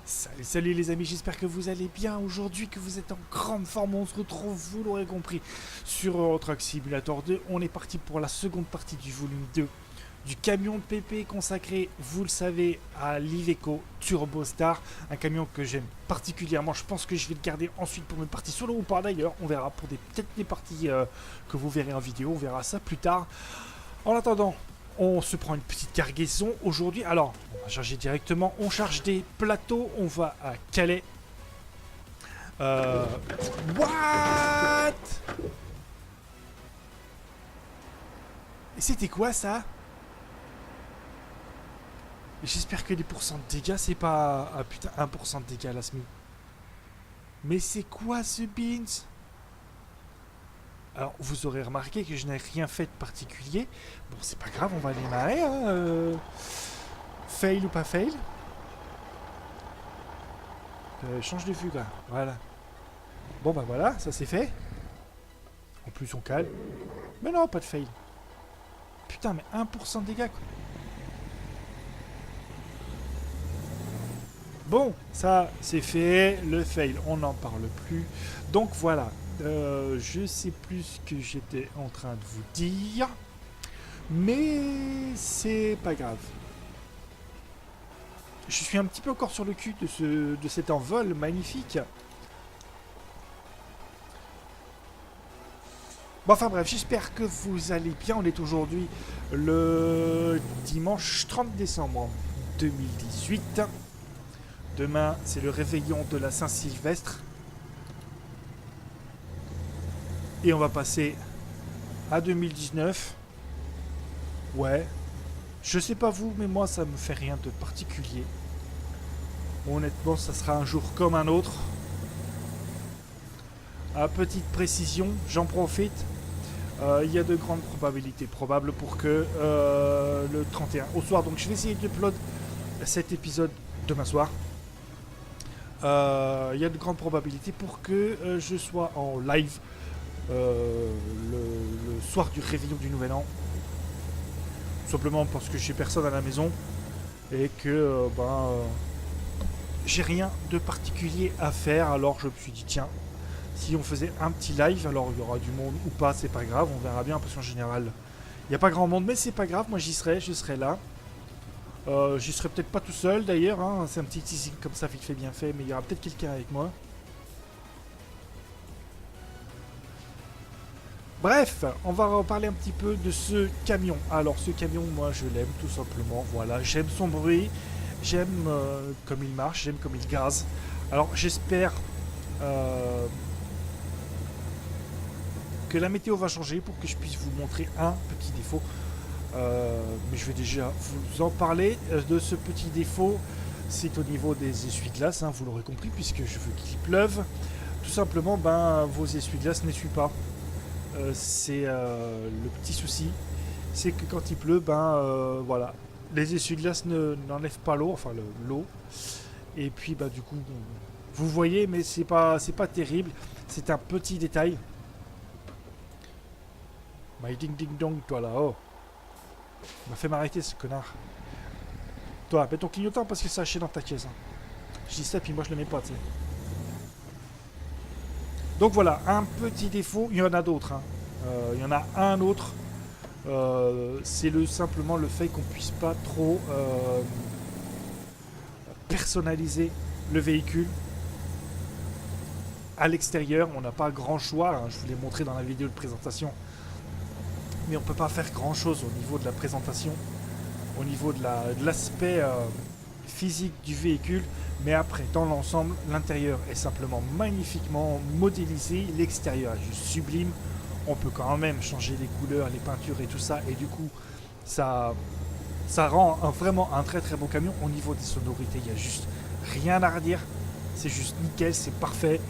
Salut les amis, j'espère que vous allez bien aujourd'hui, que vous êtes en grande forme. On se retrouve, vous l'aurez compris, sur Euro Truck Simulator 2. On est parti pour la seconde partie du volume 2 du camion de PP consacré, vous le savez, à l'Iveco Turbo Star. Un camion que j'aime particulièrement. Je pense que je vais le garder ensuite pour une partie solo ou pas d'ailleurs. On verra pour peut-être des parties que vous verrez en vidéo. On verra ça plus tard. En attendant, on se prend une petite cargaison aujourd'hui. Alors, on va charger directement. On charge des plateaux. On va à Calais. What? Et c'était quoi ça? J'espère que les pourcents de dégâts, c'est pas... Ah putain, 1% de dégâts la SMI. Mais c'est quoi ce beans? Alors, vous aurez remarqué que je n'ai rien fait de particulier. Bon, c'est pas grave, on va démarrer. Hein, fail ou pas fail. Change de vue, là. Voilà. Bon, bah voilà, ça c'est fait. En plus, on calme. Mais non, pas de fail. Putain, mais 1% de dégâts, quoi. Bon, ça c'est fait. Le fail, on n'en parle plus. Donc voilà. Je sais plus ce que j'étais en train de vous dire. Mais c'est pas grave. Je suis un petit peu encore sur le cul de cet envol magnifique. Bon, enfin bref, j'espère que vous allez bien. On est aujourd'hui le dimanche 30 décembre 2018. Demain, c'est le réveillon de la Saint-Sylvestre. Et on va passer à 2019. Ouais. Je sais pas vous, mais moi, ça me fait rien de particulier. Honnêtement, ça sera un jour comme un autre. À petite précision, j'en profite. Il y a de grandes probabilités probables pour que le 31 au soir. Donc je vais essayer de upload cet épisode demain soir. Il y a de grandes probabilités pour que je sois en live le soir du réveillon du nouvel an. Tout simplement parce que j'ai personne à la maison et que j'ai rien de particulier à faire. Alors je me suis dit tiens, si on faisait un petit live, alors il y aura du monde ou pas, c'est pas grave, on verra bien parce qu'en général il n'y a pas grand monde, mais c'est pas grave, moi j'y serai, je serai là. J'y serai peut-être pas tout seul d'ailleurs, hein. C'est un petit teasing comme ça, vite fait bien fait, mais il y aura peut-être quelqu'un avec moi. Bref, on va reparler un petit peu de ce camion. Alors ce camion, moi je l'aime tout simplement, voilà, j'aime son bruit, j'aime comme il marche, j'aime comme il gaze. Alors j'espère que la météo va changer pour que je puisse vous montrer un petit défaut. Mais je vais déjà vous en parler de ce petit défaut. C'est au niveau des essuie-glaces, hein, vous l'aurez compris, puisque je veux qu'il pleuve. Tout simplement, vos essuie-glaces n'essuient pas. C'est le petit souci. C'est que quand il pleut, voilà, les essuie-glaces n'enlèvent pas l'eau, enfin l'eau. Et puis du coup, vous voyez, mais c'est pas terrible. C'est un petit détail. My ding ding dong, toi là-haut. Il m'a fait m'arrêter ce connard. Toi, mets ton clignotant parce que c'est haché dans ta caisse. Hein. Je dis ça, puis moi je le mets pas, tu sais. Donc voilà, un petit défaut, il y en a d'autres. Hein. Il y en a un autre. C'est simplement le fait qu'on puisse pas trop personnaliser le véhicule. À l'extérieur, on n'a pas grand choix. Hein. Je vous l'ai montré dans la vidéo de présentation. Mais on peut pas faire grand chose au niveau de la présentation, au niveau de l'aspect physique du véhicule. Mais après, dans l'ensemble, l'intérieur est simplement magnifiquement modélisé, l'extérieur est juste sublime. On peut quand même changer les couleurs, les peintures et tout ça, et du coup ça rend vraiment un très très beau camion. Au niveau des sonorités, il n'y a juste rien à redire, c'est juste nickel, c'est parfait.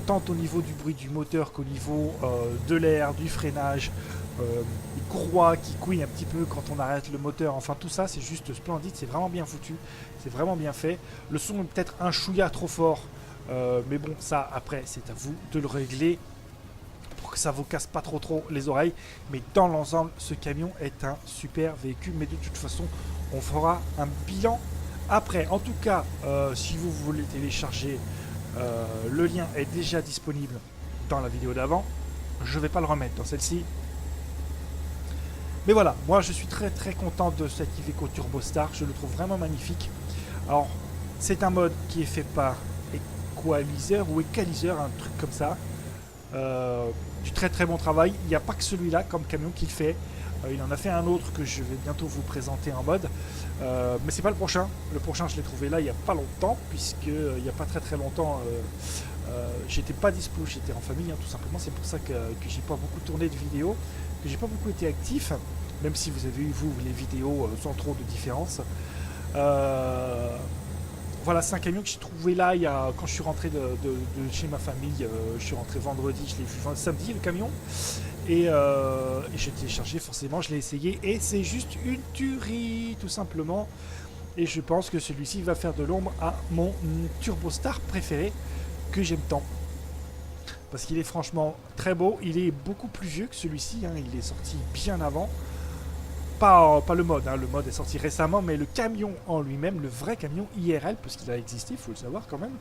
Tant au niveau du bruit du moteur qu'au niveau de l'air, du freinage, les courroies qui couillent un petit peu quand on arrête le moteur, enfin tout ça c'est juste splendide, c'est vraiment bien foutu, c'est vraiment bien fait. Le son est peut-être un chouïa trop fort, mais bon ça après c'est à vous de le régler pour que ça vous casse pas trop les oreilles. Mais dans l'ensemble, ce camion est un super véhicule, mais de toute façon on fera un bilan Après, en tout cas, si vous voulez télécharger, le lien est déjà disponible dans la vidéo d'avant. Je ne vais pas le remettre dans celle-ci. Mais voilà, moi je suis très très content de cet Iveco Turbo Star. Je le trouve vraiment magnifique. Alors, c'est un mode qui est fait par Equalizer ou Equalizer, un truc comme ça. Du très très bon travail. Il n'y a pas que celui-là comme camion qu'il fait. Il en a fait un autre que je vais bientôt vous présenter en mode. Mais c'est pas le prochain. Le prochain, je l'ai trouvé là il n'y a pas longtemps, puisque il n'y a pas très très longtemps, j'étais pas dispo, j'étais en famille, hein, tout simplement. C'est pour ça que j'ai pas beaucoup tourné de vidéos, que j'ai pas beaucoup été actif, même si vous avez eu vous les vidéos sans trop de différence. Voilà, c'est un camion que j'ai trouvé là quand je suis rentré de chez ma famille. Je suis rentré vendredi, je l'ai vu samedi le camion. Et j'ai téléchargé, forcément, je l'ai essayé. Et c'est juste une tuerie, tout simplement. Et je pense que celui-ci va faire de l'ombre à mon Turbo Star préféré, que j'aime tant. Parce qu'il est franchement très beau. Il est beaucoup plus vieux que celui-ci, hein. Il est sorti bien avant. Pas le mode, hein. Le mode est sorti récemment, mais le camion en lui-même, le vrai camion IRL, parce qu'il a existé, il faut le savoir quand même.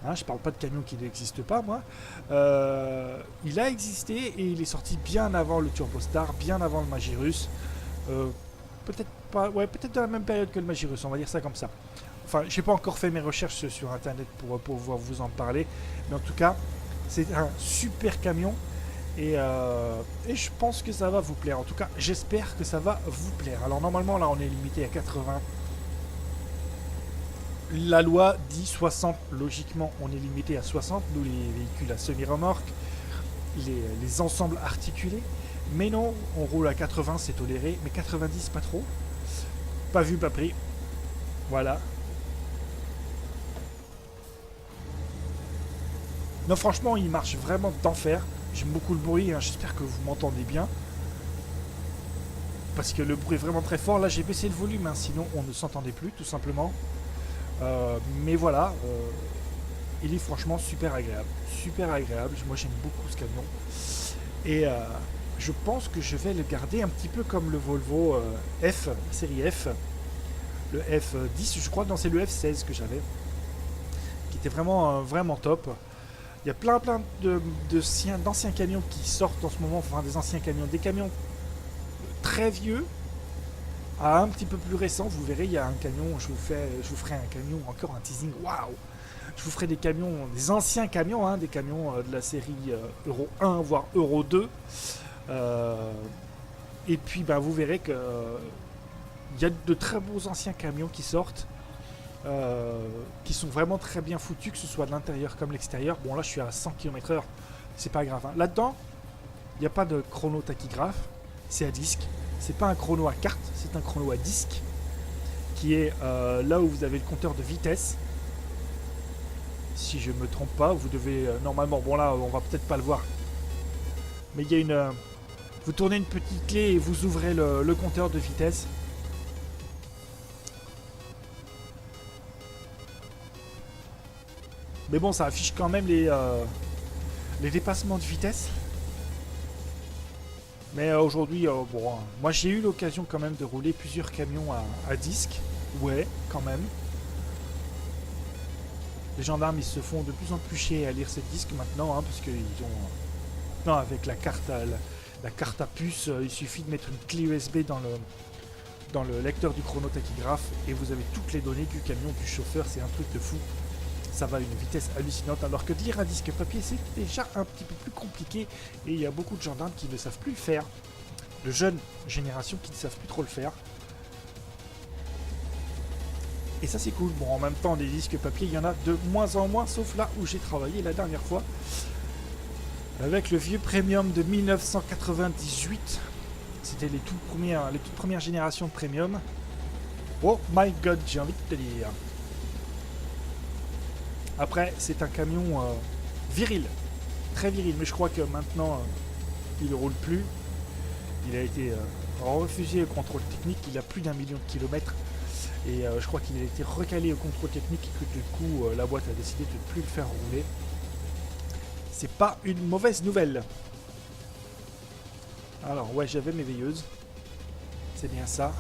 Hein, je parle pas de camion qui n'existe pas, moi. Il a existé et il est sorti bien avant le Turbo Star, bien avant le Magirus. Peut-être pas, ouais, peut-être dans la même période que le Magirus, on va dire ça comme ça. Enfin, j'ai pas encore fait mes recherches sur internet pour pouvoir vous en parler, mais en tout cas, c'est un super camion. Et je pense que ça va vous plaire. En tout cas, j'espère que ça va vous plaire. Alors normalement, là, on est limité à 80. La loi dit 60. Logiquement, on est limité à 60. Nous, les véhicules à semi-remorque, les ensembles articulés. Mais non, on roule à 80, c'est toléré. Mais 90, pas trop. Pas vu, pas pris. Voilà. Non, franchement, il marche vraiment d'enfer. J'aime beaucoup le bruit, hein. J'espère que vous m'entendez bien. Parce que le bruit est vraiment très fort. Là, j'ai baissé le volume, hein, sinon on ne s'entendait plus, tout simplement. Mais voilà, il est franchement super agréable. Super agréable. Moi, j'aime beaucoup ce camion. Et je pense que je vais le garder un petit peu comme le Volvo F, série F. Le F10, je crois. Non, c'est le F16 que j'avais. Qui était vraiment, vraiment top. Il y a plein d'anciens camions qui sortent en ce moment, enfin des anciens camions, des camions très vieux à un petit peu plus récent. Vous verrez, il y a un camion, je vous ferai un camion, encore un teasing, waouh. Je vous ferai des camions, des anciens camions, hein, des camions de la série Euro 1, voire Euro 2. Et puis ben, vous verrez que il y a de très beaux anciens camions qui sortent. Qui sont vraiment très bien foutus, que ce soit de l'intérieur comme l'extérieur. Bon, là je suis à 100 km/h, c'est pas grave, hein. Là-dedans, il n'y a pas de chrono tachygraphe, c'est à disque. C'est pas un chrono à carte, c'est un chrono à disque, qui est là où vous avez le compteur de vitesse. Si je me trompe pas, vous devez normalement, bon là on va peut-être pas le voir, mais il y a une. Vous tournez une petite clé et vous ouvrez le compteur de vitesse. Mais bon, ça affiche quand même les dépassements de vitesse. Mais aujourd'hui, bon, moi j'ai eu l'occasion quand même de rouler plusieurs camions à disque. Ouais, quand même. Les gendarmes, ils se font de plus en plus chier à lire ces disques maintenant, hein, parce qu'ils ont... Non, avec la carte à puce, il suffit de mettre une clé USB dans le lecteur du chronotachygraphe et vous avez toutes les données du camion, du chauffeur. C'est un truc de fou. Ça va à une vitesse hallucinante, alors que de lire un disque papier, c'est déjà un petit peu plus compliqué et il y a beaucoup de gendarmes qui ne savent plus le faire. De jeunes générations qui ne savent plus trop le faire. Et ça, c'est cool. Bon, en même temps, des disques papier, il y en a de moins en moins, sauf là où j'ai travaillé la dernière fois. Avec le vieux Premium de 1998. C'était les toutes premières générations de Premium. Oh my god, j'ai envie de te dire. Après, c'est un camion viril, très viril, mais je crois que maintenant, il ne roule plus. Il a été refusé au contrôle technique, il a plus d'1 million de kilomètres. Et je crois qu'il a été recalé au contrôle technique et que du coup, la boîte a décidé de ne plus le faire rouler. C'est pas une mauvaise nouvelle. Alors, ouais, j'avais mes veilleuses. C'est bien ça.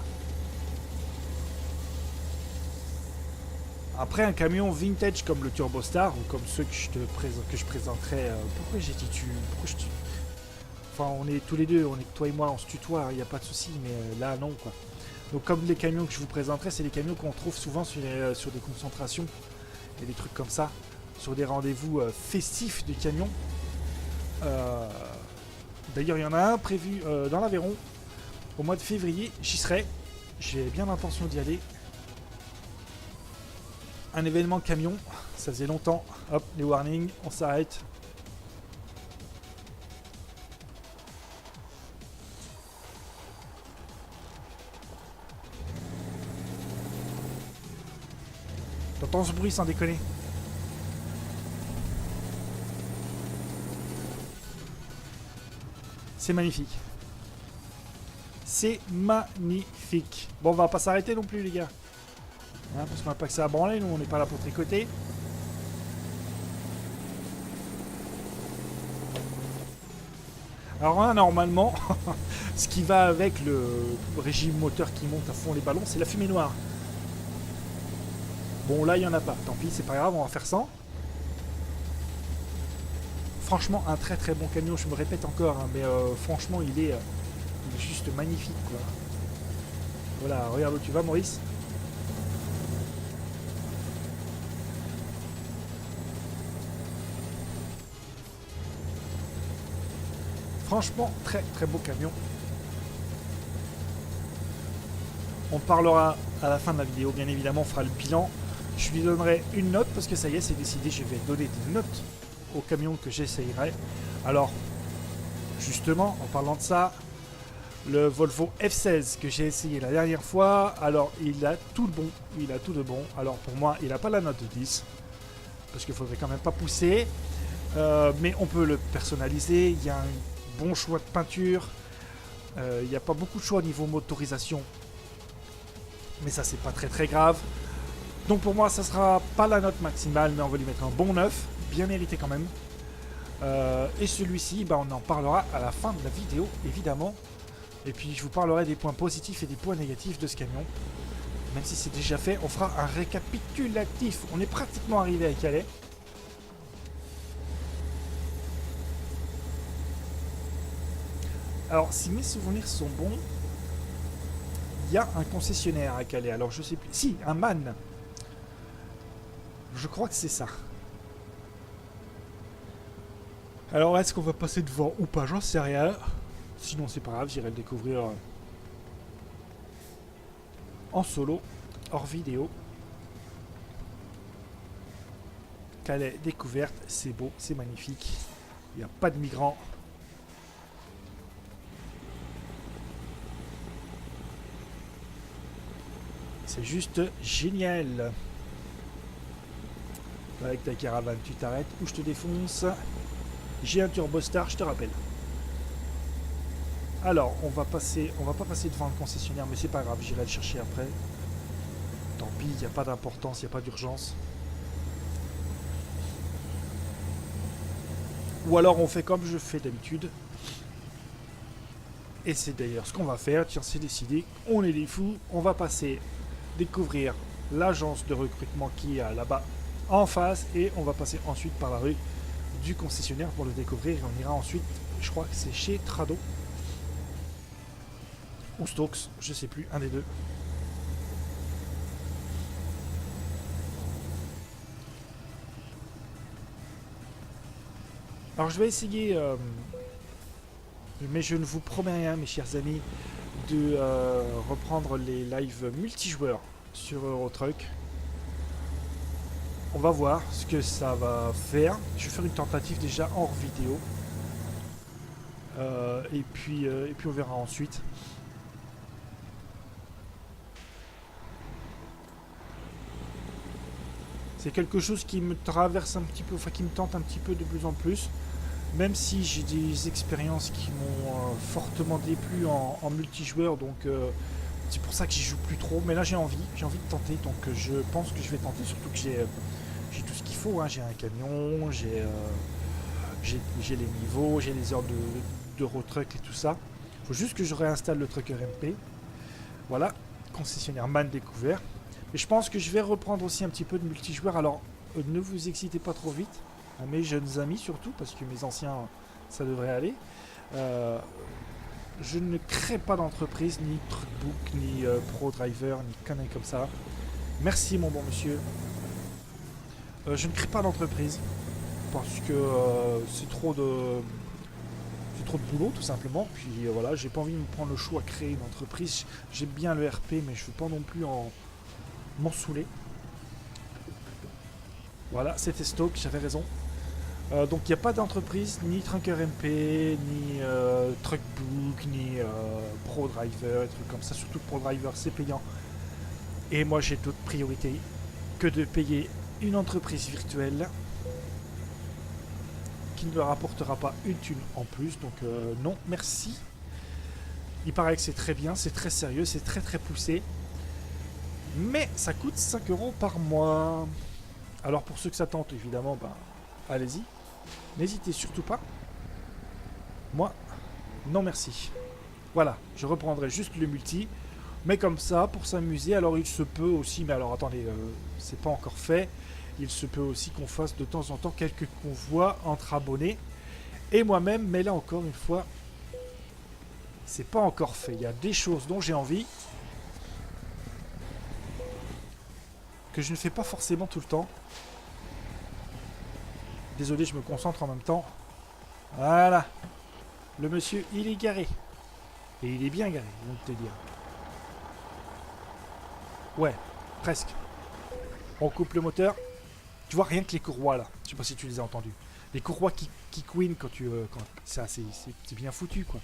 Après, un camion vintage comme le Turbostar, ou comme ceux que je présenterai... pourquoi j'ai dit tu... Pourquoi je... Enfin, on est tous les deux, toi et moi, on se tutoie, il n'y a pas de souci, mais là, non, quoi. Donc, comme les camions que je vous présenterai, c'est les camions qu'on trouve souvent sur des concentrations et des trucs comme ça, sur des rendez-vous festifs de camions. D'ailleurs, il y en a un prévu dans l'Aveyron au mois de février. J'y serai. J'ai bien l'intention d'y aller. Un événement camion. Ça faisait longtemps. Hop, les warnings. On s'arrête. T'entends ce bruit sans déconner? C'est magnifique. C'est magnifique. Bon, on va pas s'arrêter non plus, les gars. Hein, parce qu'on n'a pas que ça à branler, nous, on n'est pas là pour tricoter. Alors là, normalement, ce qui va avec le régime moteur qui monte à fond les ballons, c'est la fumée noire. Bon, là, il n'y en a pas. Tant pis, c'est pas grave, on va faire sans. Franchement, un très très bon camion, je me répète encore, hein, mais franchement, il est juste magnifique, quoi. Voilà, regarde où tu vas, Maurice. Franchement, très très beau camion. On parlera à la fin de la vidéo, bien évidemment, on fera le bilan. Je lui donnerai une note parce que ça y est, c'est décidé, je vais donner des notes au camion que j'essayerai. Alors, justement, en parlant de ça, le Volvo F16 que j'ai essayé la dernière fois, alors il a tout le bon, il a tout de bon. Alors pour moi, il n'a pas la note de 10, parce qu'il faudrait quand même pas pousser, mais on peut le personnaliser, il y a un bon choix de peinture, il n'y a pas beaucoup de choix au niveau motorisation, mais ça c'est pas très très grave. Donc pour moi, ça sera pas la note maximale, mais on va lui mettre un bon 9, bien mérité quand même. Et celui-ci, bah, on en parlera à la fin de la vidéo, évidemment. Et puis je vous parlerai des points positifs et des points négatifs de ce camion. Même si c'est déjà fait, on fera un récapitulatif. On est pratiquement arrivé à Calais. Alors, si mes souvenirs sont bons, il y a un concessionnaire à Calais. Alors, je sais plus. Si, un MAN. Je crois que c'est ça. Alors, est-ce qu'on va passer devant ou pas? J'en sais rien. Sinon, c'est pas grave, j'irai le découvrir en solo, hors vidéo. Calais découverte, c'est beau, c'est magnifique. Il n'y a pas de migrants. C'est juste génial. Avec ta caravane, tu t'arrêtes ou je te défonce. J'ai un Turbostar, je te rappelle. Alors, on va pas passer devant le concessionnaire, mais c'est pas grave, j'irai le chercher après. Tant pis, il n'y a pas d'importance, il n'y a pas d'urgence. Ou alors on fait comme je fais d'habitude. Et c'est d'ailleurs ce qu'on va faire, tiens, c'est décidé, on est des fous, on va passer découvrir l'agence de recrutement qui est là-bas en face, et on va passer ensuite par la rue du concessionnaire pour le découvrir, et on ira ensuite, je crois que c'est chez Trado. Ou Stokes, je sais plus, un des deux. Alors je vais essayer, mais je ne vous promets rien, mes chers amis, de reprendre les lives multijoueurs sur Eurotruck. On va voir ce que ça va faire. Je vais faire une tentative déjà hors vidéo. Et puis on verra ensuite. C'est quelque chose qui me traverse un petit peu, enfin qui me tente un petit peu de plus en plus. Même si j'ai des expériences qui m'ont fortement déplu en multijoueur, donc c'est pour ça que j'y joue plus trop. Mais là j'ai envie de tenter, donc je pense que je vais tenter, surtout que j'ai tout ce qu'il faut, hein. J'ai un camion, j'ai les niveaux, j'ai les heures de road truck et tout ça. Il faut juste que je réinstalle le trucker MP. Voilà, concessionnaire MAN découvert. Et je pense que je vais reprendre aussi un petit peu de multijoueur. Alors, ne vous excitez pas trop vite, à mes jeunes amis surtout, parce que mes anciens, ça devrait aller. Je ne crée pas d'entreprise, ni Truckbook, ni ProDriver, ni conneries comme ça. Merci mon bon monsieur. Je ne crée pas d'entreprise, parce que c'est trop de boulot tout simplement. Puis voilà, j'ai pas envie de me prendre le chou à créer une entreprise. J'aime bien le RP, mais je veux pas non plus m'en saouler. Voilà, c'était Stoke, j'avais raison. Donc il n'y a pas d'entreprise, ni Trunker MP, ni Truckbook, ni ProDriver, des trucs comme ça. Surtout ProDriver, c'est payant. Et moi j'ai d'autres priorités que de payer une entreprise virtuelle qui ne me rapportera pas une thune en plus. Donc non, merci. Il paraît que c'est très bien, c'est très sérieux, c'est très très poussé. Mais ça coûte 5 € par mois. Alors pour ceux que ça tente, évidemment, ben, allez-y. N'hésitez surtout pas. Moi, non merci. Voilà, je reprendrai juste le multi. Mais comme ça, pour s'amuser, alors il se peut aussi, mais alors attendez, c'est pas encore fait. Il se peut aussi qu'on fasse de temps en temps quelques convois entre abonnés et moi-même, mais là encore une fois, c'est pas encore fait. Il y a des choses dont j'ai envie que je ne fais pas forcément tout le temps. Désolé, je me concentre en même temps. Voilà. Le monsieur, il est garé. Et il est bien garé, je vais te dire. Ouais, presque. On coupe le moteur. Tu vois, rien que les courroies là. Je sais pas si tu les as entendus. Les courroies qui couinent quand tu... ça, c'est bien foutu, quoi.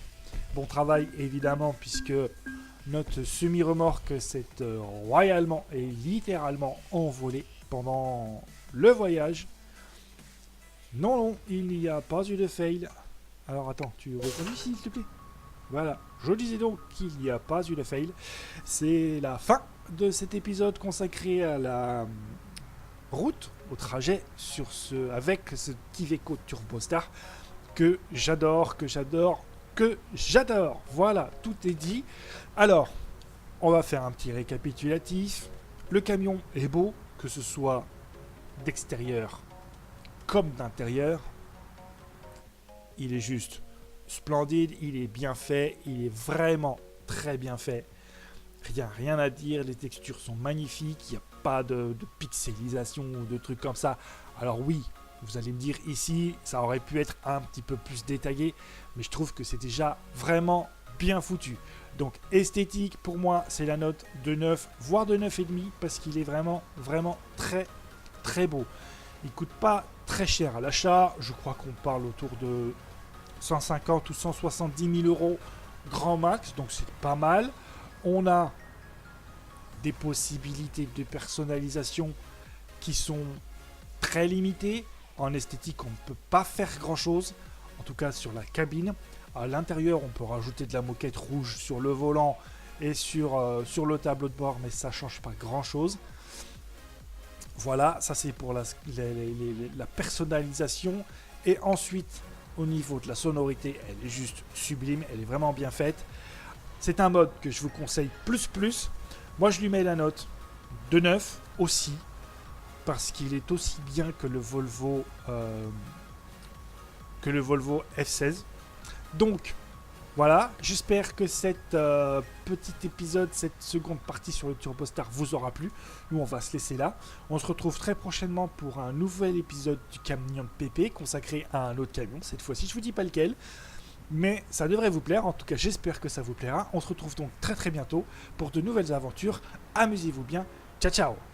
Bon travail, évidemment, puisque notre semi-remorque s'est royalement et littéralement envolée pendant le voyage. Non, non, il n'y a pas eu de fail. Alors attends, tu reconduis s'il te plaît. Voilà, je disais donc qu'il n'y a pas eu de fail. C'est la fin de cet épisode consacré à la route, au trajet avec ce Iveco Turbostar que j'adore. Voilà, tout est dit. Alors, on va faire un petit récapitulatif. Le camion est beau, que ce soit d'extérieur comme d'intérieur. Il est juste splendide, il est bien fait, il est vraiment très bien fait. Rien à dire, les textures sont magnifiques, il n'y a pas de pixelisation ou de trucs comme ça. Alors oui, vous allez me dire ici, ça aurait pu être un petit peu plus détaillé, mais je trouve que c'est déjà vraiment bien foutu. Donc esthétique, pour moi, c'est la note de 9, voire de 9,5, parce qu'il est vraiment, vraiment très, très beau. Il ne coûte pas très cher à l'achat, je crois qu'on parle autour de 150 ou 170 000 € grand max, donc c'est pas mal. On a des possibilités de personnalisation qui sont très limitées. En esthétique, on ne peut pas faire grand chose, en tout cas sur la cabine. À l'intérieur, on peut rajouter de la moquette rouge sur le volant et sur le tableau de bord, mais ça ne change pas grand chose. Voilà, ça c'est pour la personnalisation. Et ensuite, au niveau de la sonorité, elle est juste sublime, elle est vraiment bien faite. C'est un mode que je vous conseille plus. Moi, je lui mets la note de 9 aussi, parce qu'il est aussi bien que le Volvo F16. Donc, voilà, j'espère que cet petit épisode, cette seconde partie sur le Turbostar vous aura plu. Nous, on va se laisser là. On se retrouve très prochainement pour un nouvel épisode du Camion PP consacré à un autre camion. Cette fois-ci, je vous dis pas lequel. Mais ça devrait vous plaire, en tout cas j'espère que ça vous plaira. On se retrouve donc très très bientôt pour de nouvelles aventures. Amusez-vous bien, ciao ciao.